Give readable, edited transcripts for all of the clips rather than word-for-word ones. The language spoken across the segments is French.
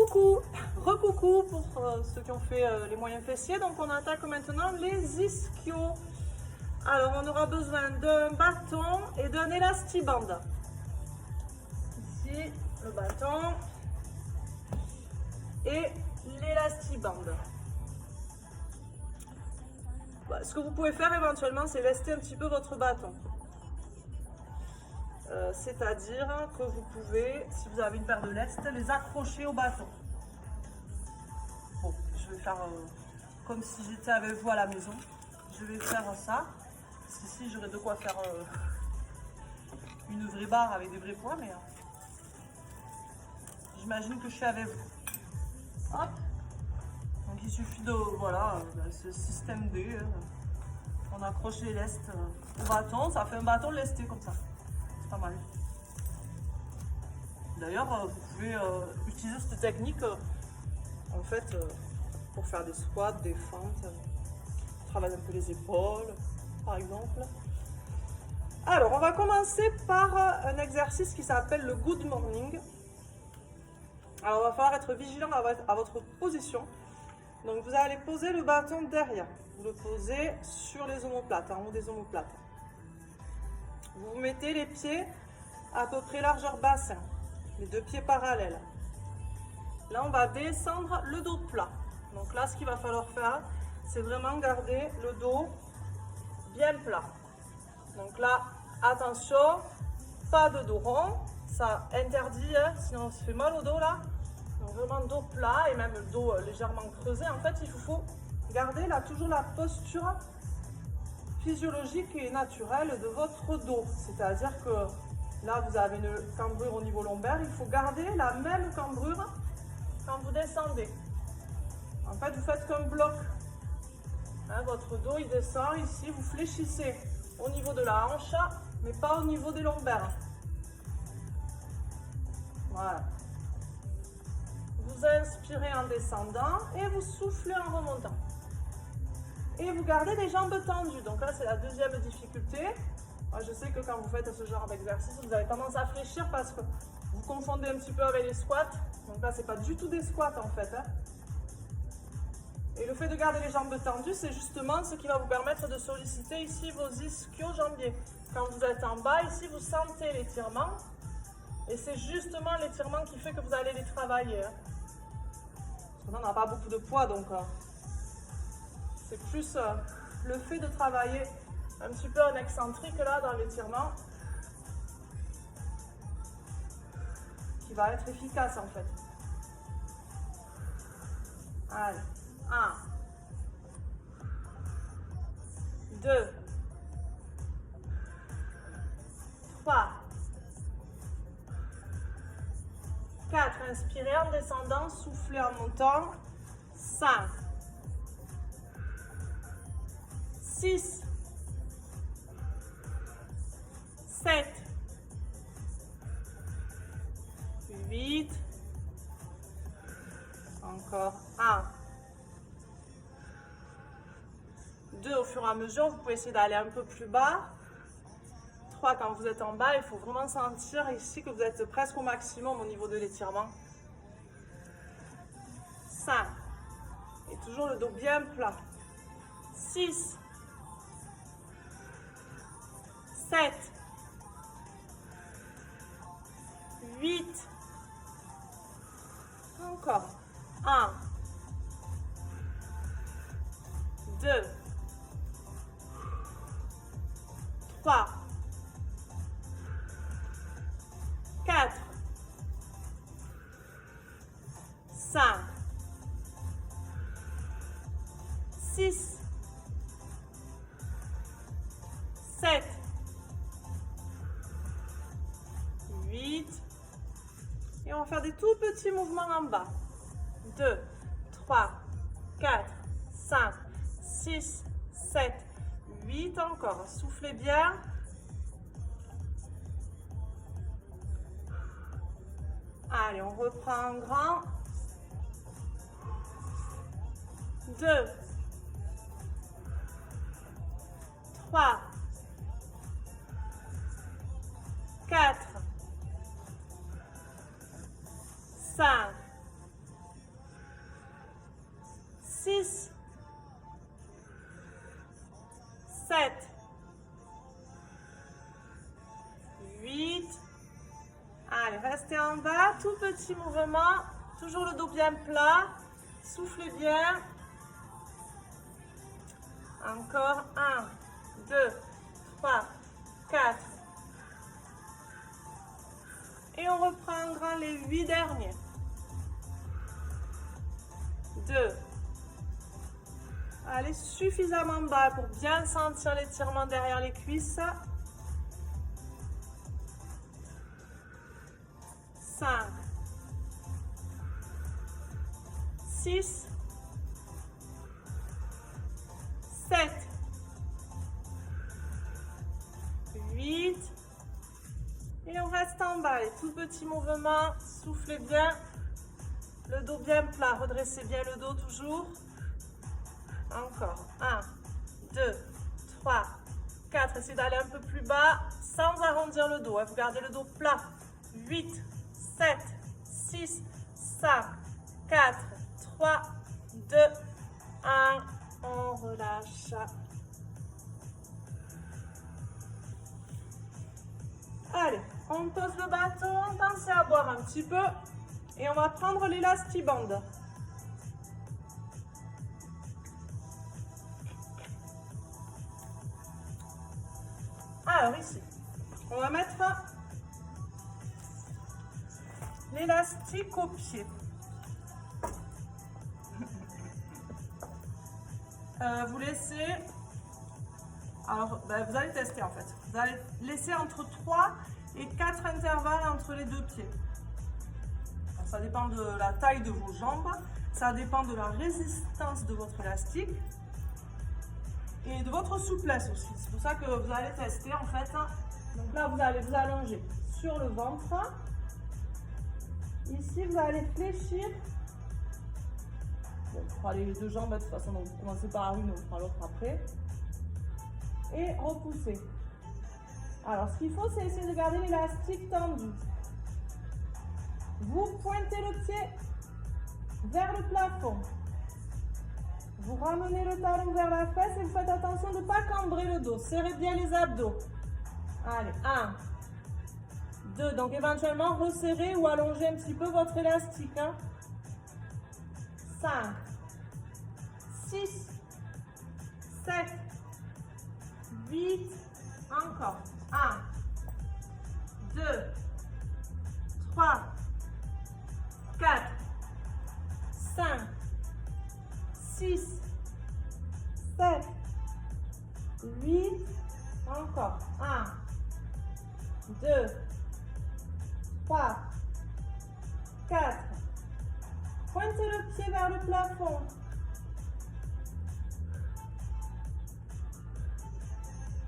Recoucou, recoucou pour ceux qui ont fait les moyens fessiers. Donc on attaque maintenant les ischios. Alors on aura besoin d'un bâton et d'un élastiband. Ici le bâton et l'élastiband. Voilà, ce que vous pouvez faire éventuellement, c'est lester un petit peu votre bâton. C'est-à-dire que vous pouvez, si vous avez une paire de lestes, les accrocher au bâton. Bon, je vais faire comme si j'étais avec vous à la maison. Je vais faire ça. Parce qu'ici, j'aurais de quoi faire une vraie barre avec des vrais poids, mais j'imagine que je suis avec vous. Hop. Donc il suffit de, voilà, ce système D. On accroche les lestes au bâton. Ça fait un bâton lesté comme ça. Pas mal. D'ailleurs, vous pouvez utiliser cette technique en fait pour faire des squats, des fentes, travailler un peu les épaules, par exemple. Alors, on va commencer par un exercice qui s'appelle le good morning. Alors, il va falloir être vigilant à votre position. Donc, vous allez poser le bâton derrière. Vous le posez sur les omoplates, en haut des omoplates. Vous mettez les pieds à peu près largeur bassin, les deux pieds parallèles. Là, on va descendre le dos plat. Donc là, ce qu'il va falloir faire, c'est vraiment garder le dos bien plat. Donc là, attention, pas de dos rond, ça interdit, hein, sinon on se fait mal au dos là. Donc vraiment dos plat et même le dos légèrement creusé. En fait, il faut garder là toujours la posture physiologique et naturelle de votre dos. C'est-à-dire que là, vous avez une cambrure au niveau lombaire. Il faut garder la même cambrure quand vous descendez. En fait, vous faites comme bloc. Hein, votre dos, il descend. Ici, vous fléchissez au niveau de la hanche, mais pas au niveau des lombaires. Voilà. Vous inspirez en descendant et vous soufflez en remontant. Et vous gardez les jambes tendues. Donc là, c'est la deuxième difficulté. Moi, je sais que quand vous faites ce genre d'exercice, vous avez tendance à fléchir parce que vous confondez un petit peu avec les squats. Donc là, ce n'est pas du tout des squats en fait. Hein. Et le fait de garder les jambes tendues, c'est justement ce qui va vous permettre de solliciter ici vos ischio-jambiers. Quand vous êtes en bas, ici, vous sentez l'étirement. Et c'est justement l'étirement qui fait que vous allez les travailler. Hein. Parce que là, on n'a pas beaucoup de poids, donc... c'est plus le fait de travailler un petit peu en excentrique là dans l'étirement qui va être efficace en fait. Allez, 1, 2, 3, 4, inspirez en descendant, soufflez en montant, 5, 6, 7, 8, encore 1, 2, au fur et à mesure, vous pouvez essayer d'aller un peu plus bas, 3, quand vous êtes en bas, il faut vraiment sentir ici que vous êtes presque au maximum au niveau de l'étirement, 5, et toujours le dos bien plat, 6, 7, 8, encore 1, 2, 3, 4, 5, 6, 7, 8, et on va faire des tout petits mouvements en bas. 2, 3, 4, 5, 6, 7, 8, encore. Soufflez bien. Allez, on reprend en grand. 2, 3, 4, 5, Restez en bas, tout petit mouvement, toujours le dos bien plat, soufflez bien. Encore 1, 2, 3, 4. Et on reprendra les 8 derniers. 2. Allez suffisamment bas pour bien sentir l'étirement derrière les cuisses. 5, 6, 7, 8. Et on reste en bas. Les tout petits mouvements. Soufflez bien. Le dos bien plat. Redressez bien le dos toujours. Encore. 1, 2, 3, 4. Essayez d'aller un peu plus bas sans arrondir le dos. Vous gardez le dos plat. 8, 7, 6, 5, 4, 3, 2, 1. On relâche. Allez, on pose le bâton, pensez à boire un petit peu et on va prendre l'élastibande. Alors ici, on va mettre l'élastique au pied. Vous laissez, alors vous allez tester en fait, vous allez laisser entre 3 et 4 intervalles entre les deux pieds. Alors, ça dépend de la taille de vos jambes, ça dépend de la résistance de votre élastique et de votre souplesse aussi. C'est pour ça que vous allez tester en fait. Donc là vous allez vous allonger sur le ventre. Ici vous allez fléchir. Bon, on fera les deux jambes de toute façon, donc vous commencez par une, on fera l'autre après. Et repousser. Alors, ce qu'il faut, c'est essayer de garder l'élastique tendu. Vous pointez le pied vers le plafond. Vous ramenez le talon vers la fesse et vous faites attention de ne pas cambrer le dos. Serrez bien les abdos. Allez, 1, 2. Donc, éventuellement, resserrez ou allongez un petit peu votre élastique. 5, 6, 7, 8, encore. 1, 2, 3, 4, 5, 6, 7, 8, encore. 1, 2, 3, 4. Pointez le pied vers le plafond.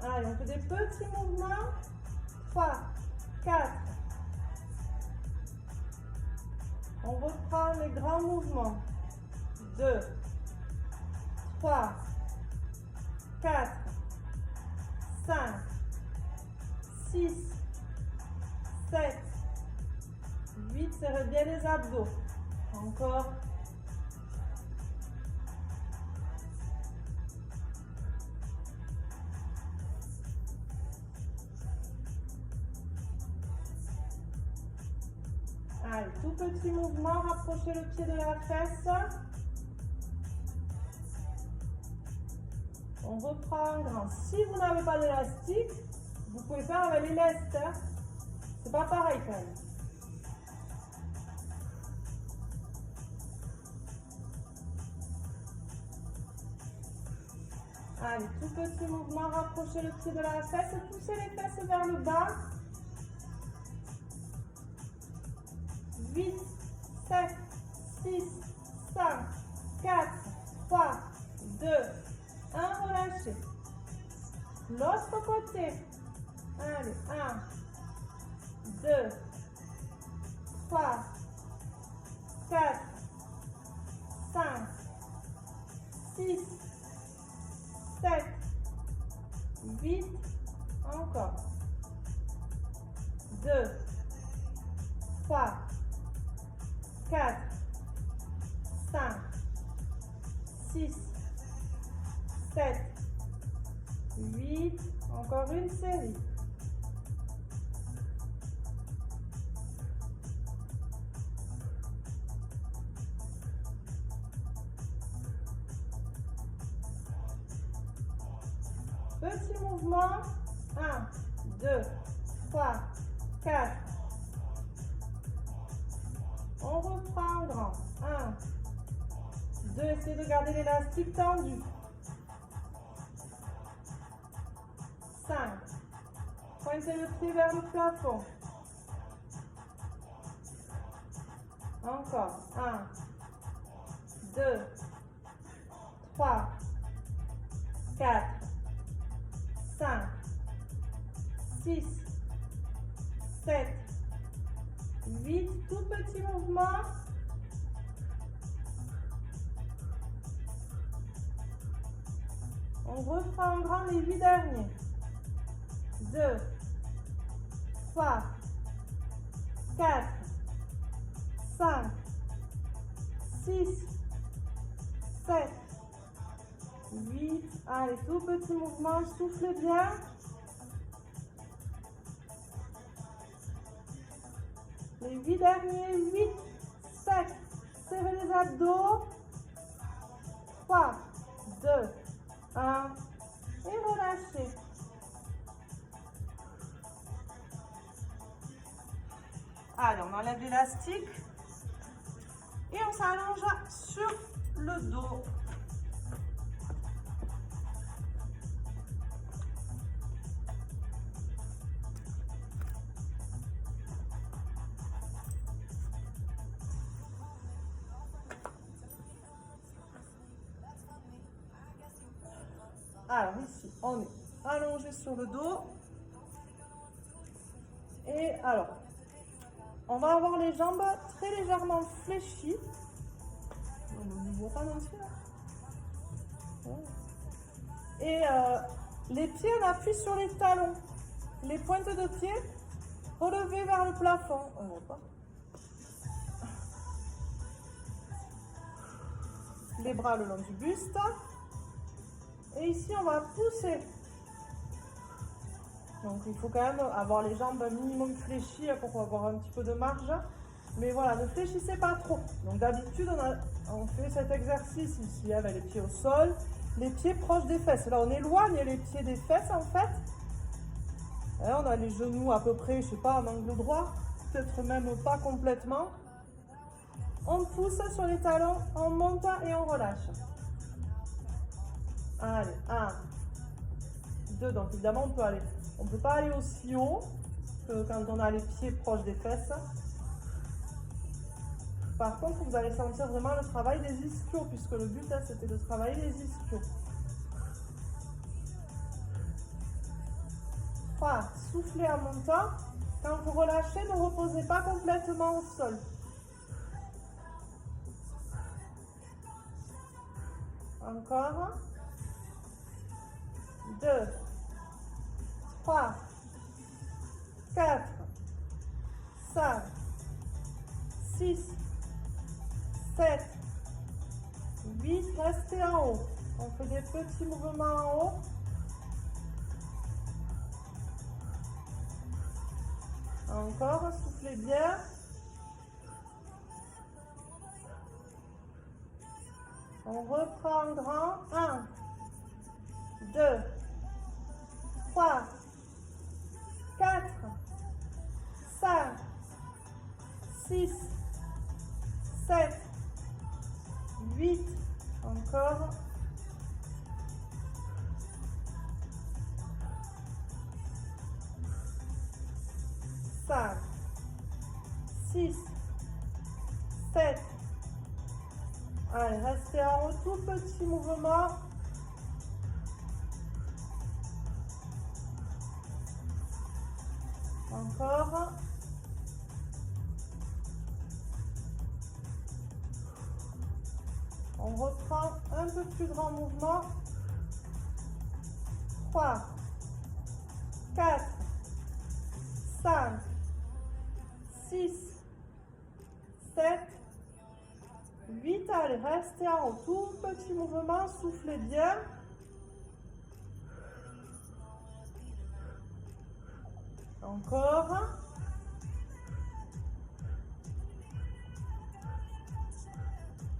Allez, on fait des petits mouvements. 3, 4. On reprend les grands mouvements. 2, 3, 4, 5, 6, 7, 8. Serrez bien les abdos. Encore. Allez, tout petit mouvement, rapprochez le pied de la fesse. On reprend un grand. Si vous n'avez pas d'élastique, vous pouvez faire avec les lestes. C'est pas pareil quand même. Allez, tout petit mouvement, rapprochez le pied de la fesse, poussez les fesses vers le bas. 8, 7, 6, 5, 4, 3, 2, 1, relâchez. L'autre côté. Allez, 1, 2, 3, 4, 5, 6, 7, 8, encore. 2, 3, 4, 5, 6, 7, 8, encore une série. Petit mouvement. 1, 2, 3, 4. On reprend grand. 1, 2, essayez de garder l'élastique tendu. 5. Pointez le pied vers le plafond. Encore. 1, 2, 3, 4, 5, 6, 7, 8. Tout petit mouvement. On reprend grand les 8 derniers. 2, 3, 4, 5, 6, 7, 8. Allez, tout petit mouvement, soufflez bien. Les 8 derniers, 8, 7. Serrez les abdos. 3, 2, 1. Et relâchez. Allez, on enlève l'élastique. Et on s'allonge sur le dos. Alors ici, on est allongé sur le dos. Et alors, on va avoir les jambes très légèrement fléchies. On ne voit pas non plus. Et les pieds, on appuie sur les talons. Les pointes de pied relevées vers le plafond. Les bras le long du buste. Et ici, on va pousser. Donc, il faut quand même avoir les jambes minimum fléchies pour avoir un petit peu de marge. Mais voilà, ne fléchissez pas trop. Donc, d'habitude, on fait cet exercice ici avec les pieds au sol, les pieds proches des fesses. Là, on éloigne les pieds des fesses, en fait. Et on a les genoux à peu près, je sais pas, en angle droit. Peut-être même pas complètement. On pousse sur les talons, on monte et on relâche. Allez, 1, 2, donc évidemment on ne peut pas aller aussi haut que quand on a les pieds proches des fesses. Par contre, vous allez sentir vraiment le travail des ischios, puisque le but là, c'était de travailler les ischios. 3, soufflez en montant. Quand vous relâchez, ne reposez pas complètement au sol. Encore. 2, 3, 4, 5, 6, 7, 8. Restez en haut. On fait des petits mouvements en haut. Encore, soufflez bien. On reprend grand. 1, 2, 3, 4, 5, 6, 7, 8. Encore. 5, 6, 7. Allez, restez en haut, tout petit mouvement. Encore. On reprend un peu plus grand mouvement. 3, 4, 5, 6, 7, 8. Allez, restez en haut. Tout petit mouvement, soufflez bien. Encore.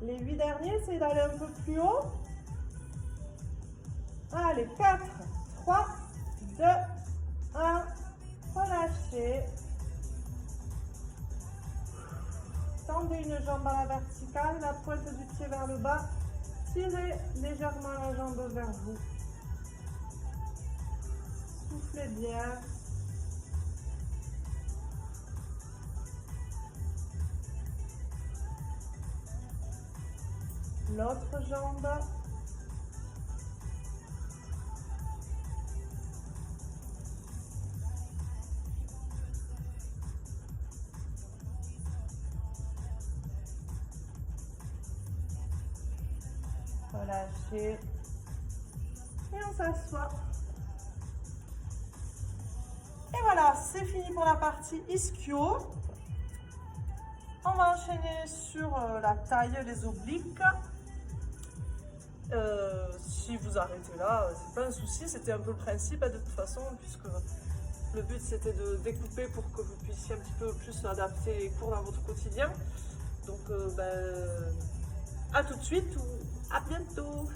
Les 8 derniers, essayez d'aller un peu plus haut. Allez, 4, 3, 2, 1. Relâchez. Tendez une jambe à la verticale, la pointe du pied vers le bas. Tirez légèrement la jambe vers vous. Soufflez bien. L'autre jambe. Relâchez. Et on s'assoit. Et voilà, c'est fini pour la partie ischio. On va enchaîner sur la taille, les obliques. Si vous arrêtez là, c'est pas un souci, c'était un peu le principe de toute façon, puisque le but c'était de découper pour que vous puissiez un petit peu plus adapter les cours dans votre quotidien. Donc à tout de suite ou à bientôt.